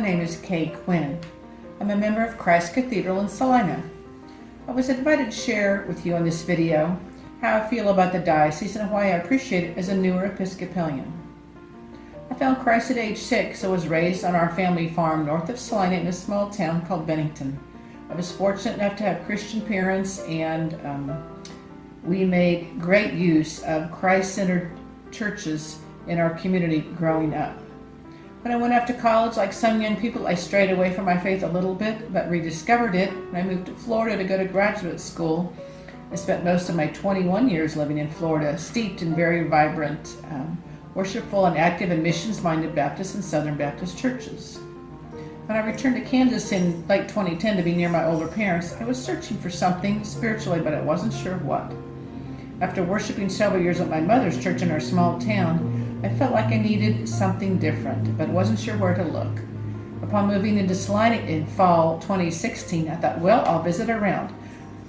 My name is Kay Quinn. I'm a member of Christ Cathedral in Salina. I was invited to share with you on this video how I feel about the diocese and why I appreciate it as a newer Episcopalian. I found Christ at age 6 and was raised on our family farm north of Salina in a small town called Bennington. I was fortunate enough to have Christian parents, and we made great use of Christ-centered churches in our community growing up. When I went off to college, like some young people, I strayed away from my faith a little bit, but rediscovered it when I moved to Florida to go to graduate school. I spent most of my 21 years living in Florida, steeped in very vibrant, worshipful and active and missions-minded Baptist and Southern Baptist churches. When I returned to Kansas in late 2010 to be near my older parents, I was searching for something spiritually, but I wasn't sure what. After worshiping several years at my mother's church in our small town, I felt like I needed something different, but wasn't sure where to look. Upon moving into Salina in fall 2016, I thought, well, I'll visit around.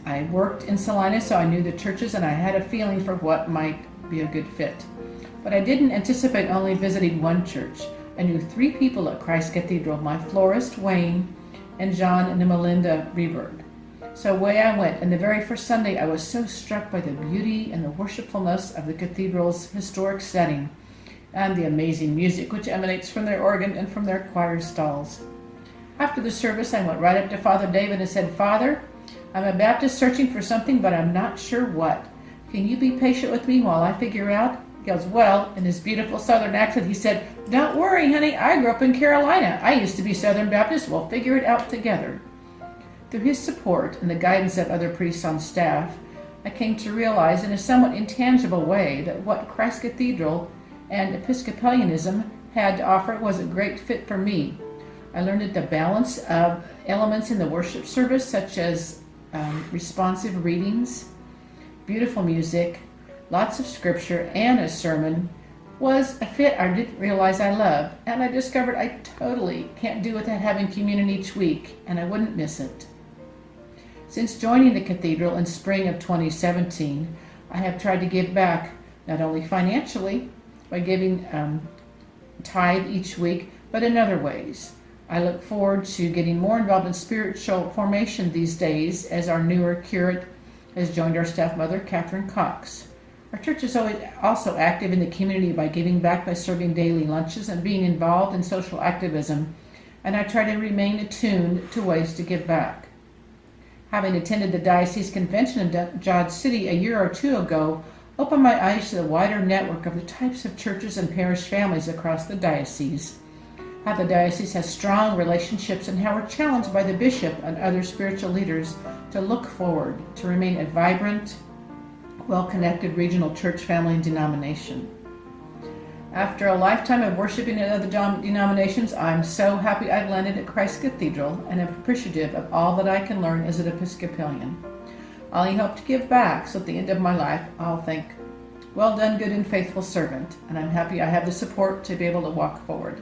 I worked in Salina, so I knew the churches, and I had a feeling for what might be a good fit. But I didn't anticipate only visiting one church. I knew 3 people at Christ Cathedral, my florist, Wayne, and John and Melinda Rebird. So away I went, and the very first Sunday I was so struck by the beauty and the worshipfulness of the cathedral's historic setting and the amazing music which emanates from their organ and from their choir stalls. After the service, I went right up to Father David and said, "Father, I'm a Baptist searching for something, but I'm not sure what. Can you be patient with me while I figure out?" He goes, "Well," in his beautiful Southern accent, he said, "Don't worry, honey, I grew up in Carolina. I used to be Southern Baptist. We'll figure it out together." Through his support and the guidance of other priests on staff, I came to realize in a somewhat intangible way that what Christ Cathedral and Episcopalianism had to offer was a great fit for me. I learned that the balance of elements in the worship service, such as responsive readings, beautiful music, lots of scripture, and a sermon, was a fit I didn't realize I loved, and I discovered I totally can't do without having communion each week, and I wouldn't miss it. Since joining the cathedral in spring of 2017, I have tried to give back, not only financially, by giving tithe each week, but in other ways. I look forward to getting more involved in spiritual formation these days as our newer curate has joined our staff mother, Catherine Cox. Our church is also active in the community by giving back by serving daily lunches and being involved in social activism, and I try to remain attuned to ways to give back. Having attended the Diocese convention in Dodge City a year or 2 ago, opened my eyes to the wider network of the types of churches and parish families across the diocese, how the diocese has strong relationships, and how we're challenged by the bishop and other spiritual leaders to look forward, to remain a vibrant, well-connected regional church family and denomination. After a lifetime of worshiping in other denominations, I'm so happy I've landed at Christ Cathedral and am appreciative of all that I can learn as an Episcopalian. I hope to give back, so at the end of my life, I'll think, "Well done, good and faithful servant," and I'm happy I have the support to be able to walk forward.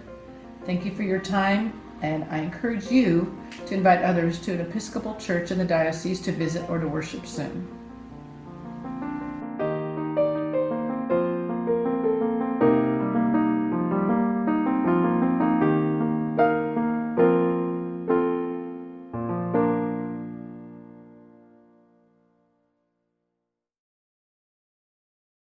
Thank you for your time, and I encourage you to invite others to an Episcopal church in the diocese to visit or to worship soon.